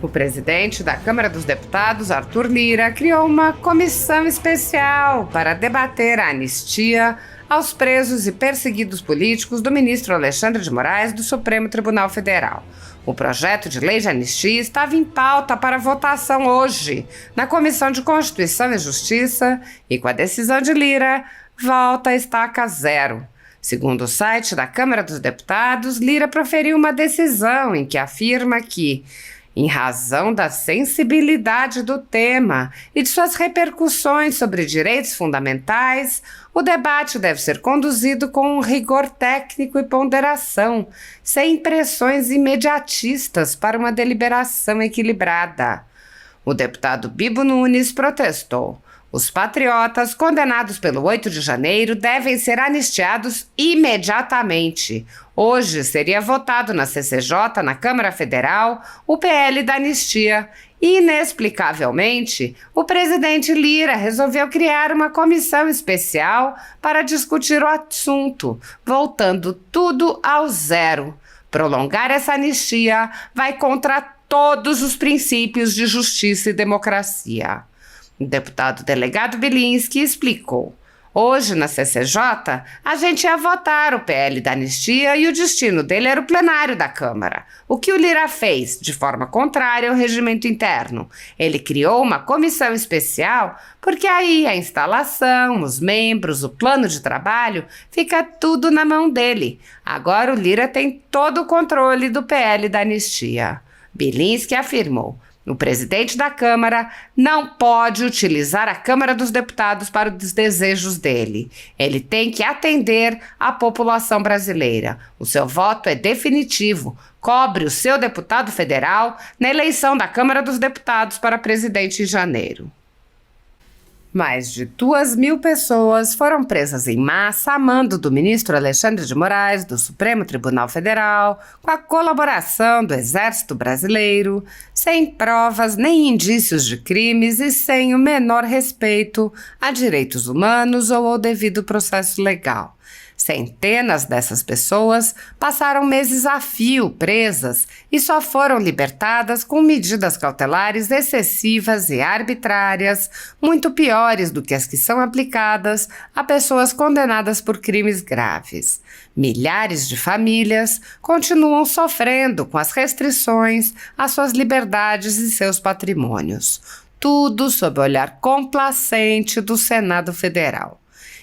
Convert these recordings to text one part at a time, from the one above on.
O presidente da Câmara dos Deputados, Arthur Lira, criou uma comissão especial para debater a anistia aos presos e perseguidos políticos do ministro Alexandre de Moraes do Supremo Tribunal Federal. O projeto de lei de anistia estava em pauta para votação hoje na Comissão de Constituição e Justiça e, com a decisão de Lira, volta a estaca zero. Segundo o site da Câmara dos Deputados, Lira proferiu uma decisão em que afirma que, em razão da sensibilidade do tema e de suas repercussões sobre direitos fundamentais, o debate deve ser conduzido com um rigor técnico e ponderação, sem pressões imediatistas para uma deliberação equilibrada. O deputado Bibo Nunes protestou. Os patriotas condenados pelo 8 de janeiro devem ser anistiados imediatamente. Hoje seria votado na CCJ, na Câmara Federal, o PL da anistia. Inexplicavelmente, o presidente Lira resolveu criar uma comissão especial para discutir o assunto, voltando tudo ao zero. Prolongar essa anistia vai contra todos os princípios de justiça e democracia. O deputado delegado Bilinski explicou. Hoje, na CCJ, a gente ia votar o PL da anistia e o destino dele era o plenário da Câmara. O que o Lira fez, de forma contrária ao regimento interno? Ele criou uma comissão especial porque aí a instalação, os membros, o plano de trabalho, fica tudo na mão dele. Agora o Lira tem todo o controle do PL da anistia. Bilinski afirmou. O presidente da Câmara não pode utilizar a Câmara dos Deputados para os desejos dele. Ele tem que atender à população brasileira. O seu voto é definitivo. Cobre o seu deputado federal na eleição da Câmara dos Deputados para presidente em janeiro. Mais de 2.000 pessoas foram presas em massa a mando do ministro Alexandre de Moraes do Supremo Tribunal Federal, com a colaboração do Exército Brasileiro, sem provas nem indícios de crimes e sem o menor respeito a direitos humanos ou ao devido processo legal. Centenas dessas pessoas passaram meses a fio presas e só foram libertadas com medidas cautelares excessivas e arbitrárias, muito piores do que as que são aplicadas a pessoas condenadas por crimes graves. Milhares de famílias continuam sofrendo com as restrições às suas liberdades e seus patrimônios. Tudo sob o olhar complacente do Senado Federal.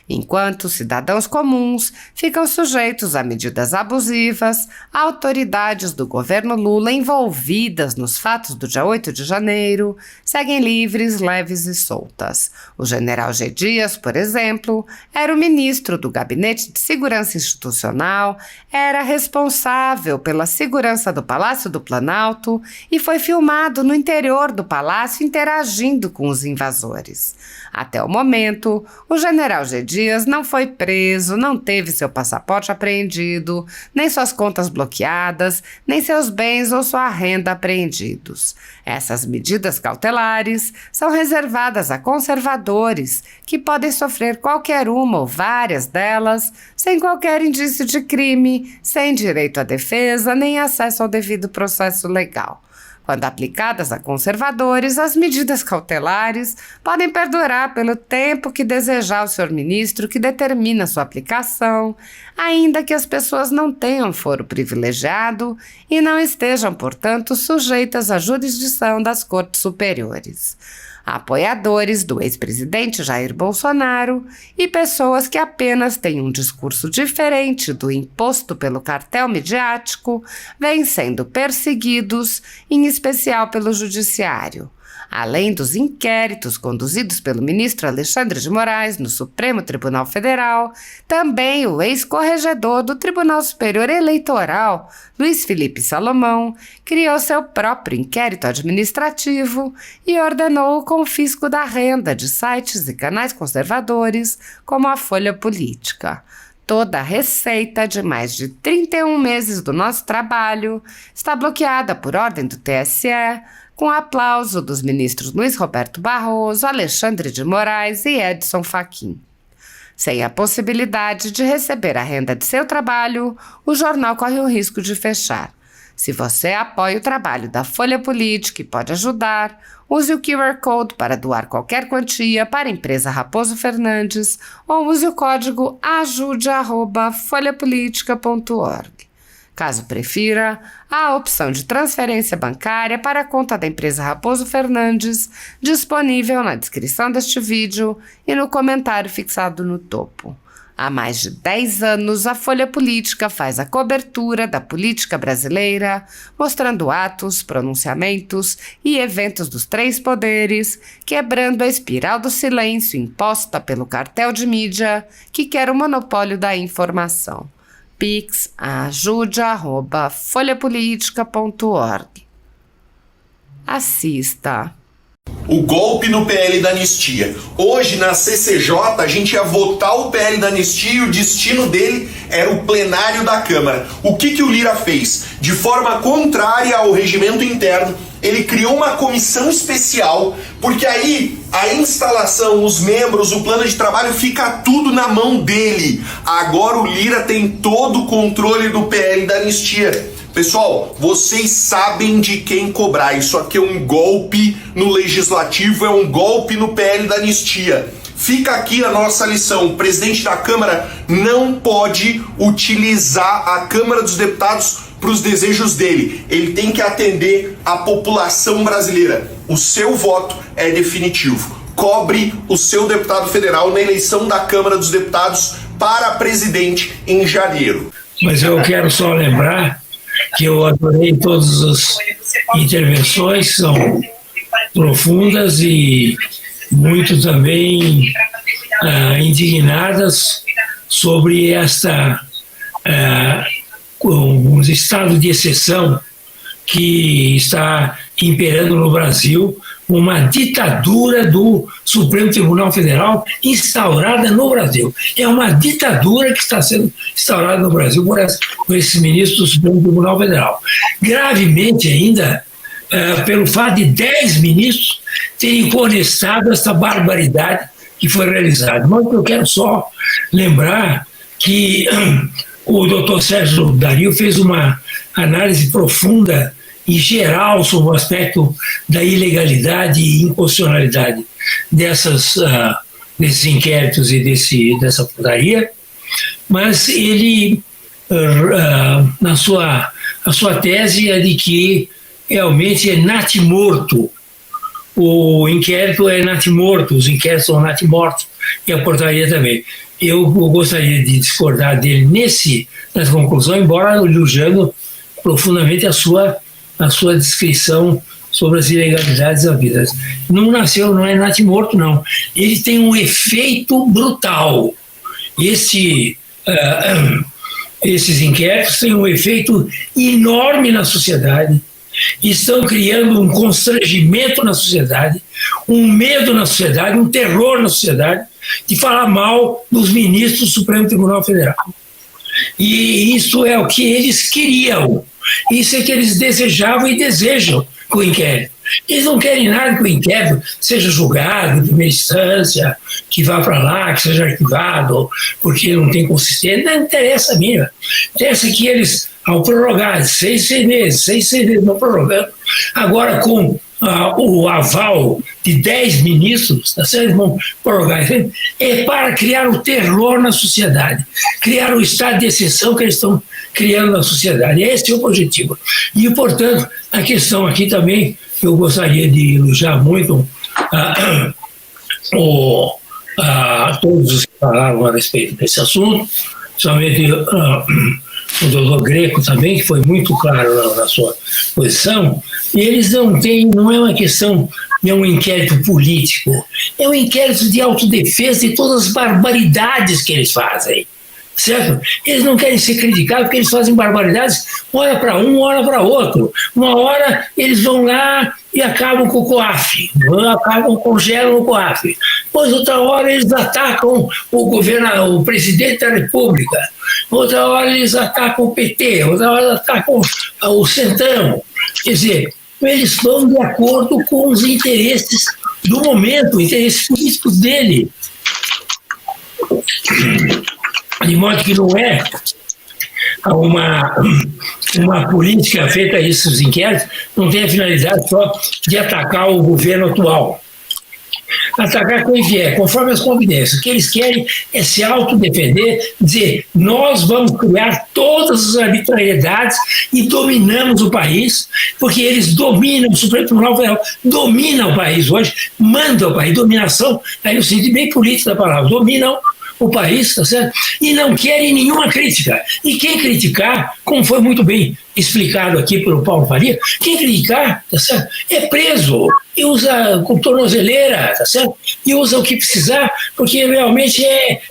Enquanto cidadãos comuns ficam sujeitos a medidas abusivas, autoridades do governo Lula envolvidas nos fatos do dia 8 de janeiro seguem livres, leves e soltas. O general G. Dias, por exemplo, era o ministro do Gabinete de Segurança Institucional, era responsável pela segurança do Palácio do Planalto e foi filmado no interior do palácio interagindo com os invasores. Até o momento, o general G. Dias não foi preso, não teve seu passaporte apreendido, nem suas contas bloqueadas, nem seus bens ou sua renda apreendidos. Essas medidas cautelares são reservadas a conservadores, que podem sofrer qualquer uma ou várias delas, sem qualquer indício de crime, sem direito à defesa, nem acesso ao devido processo legal. Quando aplicadas a conservadores, as medidas cautelares podem perdurar pelo tempo que desejar o senhor ministro que determina sua aplicação, ainda que as pessoas não tenham foro privilegiado e não estejam, portanto, sujeitas à jurisdição das cortes superiores. Apoiadores do ex-presidente Jair Bolsonaro e pessoas que apenas têm um discurso diferente do imposto pelo cartel midiático vêm sendo perseguidos, em especial pelo judiciário. Além dos inquéritos conduzidos pelo ministro Alexandre de Moraes no Supremo Tribunal Federal, também o ex-corregedor do Tribunal Superior Eleitoral, Luiz Felipe Salomão, criou seu próprio inquérito administrativo e ordenou o confisco da renda de sites e canais conservadores, como a Folha Política. Toda a receita de mais de 31 meses do nosso trabalho está bloqueada por ordem do TSE, com o aplauso dos ministros Luiz Roberto Barroso, Alexandre de Moraes e Edson Fachin. Sem a possibilidade de receber a renda de seu trabalho, o jornal corre o risco de fechar. Se você apoia o trabalho da Folha Política e pode ajudar, use o QR Code para doar qualquer quantia para a empresa Raposo Fernandes ou use o código ajude@folhapolitica.org. Caso prefira, há a opção de transferência bancária para a conta da empresa Raposo Fernandes, disponível na descrição deste vídeo e no comentário fixado no topo. Há mais de 10 anos, a Folha Política faz a cobertura da política brasileira, mostrando atos, pronunciamentos e eventos dos três poderes, quebrando a espiral do silêncio imposta pelo cartel de mídia que quer o monopólio da informação. Pix ajude@folhapolitica.org. Assista. O golpe no PL da anistia. Hoje na CCJ a gente ia votar o PL da anistia e o destino dele era o plenário da Câmara. O que o Lira fez? De forma contrária ao regimento interno, ele criou uma comissão especial, porque aí a instalação, os membros, o plano de trabalho fica tudo na mão dele. Agora o Lira tem todo o controle do PL da anistia. Pessoal, vocês sabem de quem cobrar. Isso aqui é um golpe no Legislativo, é um golpe no PL da anistia. Fica aqui a nossa lição. O presidente da Câmara não pode utilizar a Câmara dos Deputados para os desejos dele. Ele tem que atender a população brasileira. O seu voto é definitivo. Cobre o seu deputado federal na eleição da Câmara dos Deputados para presidente em janeiro. Mas eu quero só lembrar que eu adorei todas as intervenções, são profundas e muito também indignadas sobre esta um estado de exceção que está imperando no Brasil, uma ditadura do Supremo Tribunal Federal instaurada no Brasil. É uma ditadura que está sendo instaurada no Brasil por esses ministros do Supremo Tribunal Federal. Gravemente ainda, pelo fato de 10 ministros terem conestado essa barbaridade que foi realizada. Mas eu quero só lembrar que o doutor Sérgio Dario fez uma análise profunda e geral sobre o aspecto da ilegalidade e inconstitucionalidade desses inquéritos e dessa putaria, mas ele, a sua tese é de que realmente é natimorto, o inquérito é natimorto, os inquéritos são natimortos, e a portaria também. Eu gostaria de discordar dele nessa conclusão, embora elogiando profundamente a sua descrição sobre as ilegalidades havidas. Não é natimorto, não. Ele tem um efeito brutal. Esses inquéritos têm um efeito enorme na sociedade, estão criando um constrangimento na sociedade, um medo na sociedade, um terror na sociedade, de falar mal dos ministros do Supremo Tribunal Federal. E isso é o que eles queriam. Isso é que eles desejavam e desejam com o inquérito. Eles não querem nada que o inquérito seja julgado em primeira instância, que vá para lá, que seja arquivado, porque não tem consistência. Não interessa a mim. Interessa que eles, ao prorrogar 6 meses, vão prorrogando, agora com o aval de 10 ministros, eles vão prorrogar, é para criar o terror na sociedade, criar o estado de exceção que eles estão criando na sociedade. Esse é o objetivo. E, portanto, a questão aqui também, eu gostaria de elogiar muito todos os que falaram a respeito desse assunto, principalmente o doutor Greco também, que foi muito claro na sua posição. E eles não é uma questão de um inquérito político, é um inquérito de autodefesa de todas as barbaridades que eles fazem. Certo? Eles não querem ser criticados porque eles fazem barbaridades, hora para um, hora para outro. Uma hora eles vão lá e acabam com o COAF, congelam o COAF. Depois, outra hora, eles atacam o presidente da República. Outra hora, eles atacam o PT. Outra hora, eles atacam o Centrão. Quer dizer, eles vão de acordo com os interesses do momento, interesses políticos dele. De modo que não é uma política feita a esses inquéritos não tem a finalidade só de atacar o governo atual. Atacar quem vier, conforme as conveniências. O que eles querem é se autodefender, dizer, nós vamos criar todas as arbitrariedades e dominamos o país, porque eles dominam, o Supremo Tribunal Federal domina o país hoje, manda o país, dominação, aí no sentido bem político da palavra, dominam o país, tá certo? E não querem nenhuma crítica. E quem criticar, como foi muito bem explicado aqui pelo Paulo Faria, quem criticar, tá certo? É preso e usa com tornozeleira, tá certo? E usa o que precisar, porque realmente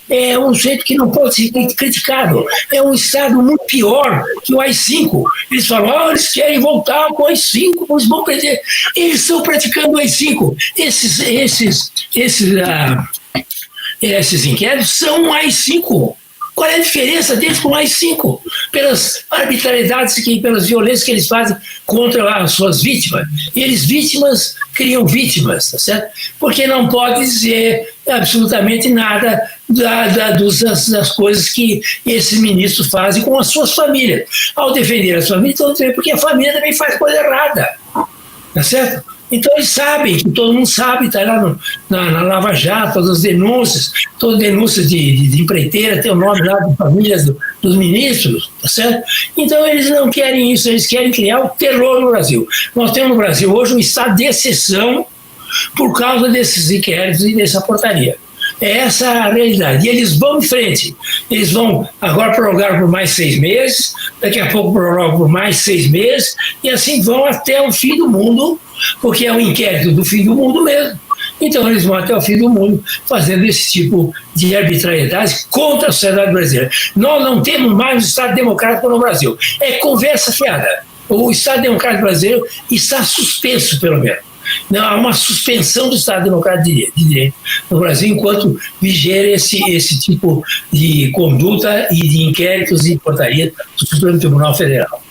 é um jeito que não pode ser criticado. É um Estado muito pior que o AI-5. Eles falam, eles querem voltar com o AI-5, eles vão perder. Eles estão praticando o AI-5. Esses inquéritos são um AI-5. Qual é a diferença deles com o AI-5? Pelas arbitrariedades, pelas violências que eles fazem contra as suas vítimas. E eles, vítimas, criam vítimas, tá certo? Porque não pode dizer absolutamente nada das coisas que esses ministros fazem com as suas famílias. Ao defender as famílias, estão dizendo porque a família também faz coisa errada, tá certo? Então eles sabem, que todo mundo sabe, está lá na Lava Jato, todas as denúncias de empreiteira, tem o nome lá de famílias dos ministros, tá certo? Então eles não querem isso, eles querem criar o terror no Brasil. Nós temos no Brasil hoje um estado de exceção por causa desses inquéritos e dessa portaria. É essa a realidade. E eles vão em frente. Eles vão agora prorrogar por mais 6 meses, daqui a pouco prorrogam por mais 6 meses, e assim vão até o fim do mundo, porque é um inquérito do fim do mundo mesmo. Então eles vão até o fim do mundo fazendo esse tipo de arbitrariedade contra a sociedade brasileira. Nós não temos mais um Estado democrático no Brasil. É conversa fiada. O Estado democrático brasileiro está suspenso, pelo menos. Não, há uma suspensão do Estado Democrático de Direito no Brasil enquanto viger esse tipo de conduta e de inquéritos e portaria do Supremo Tribunal Federal.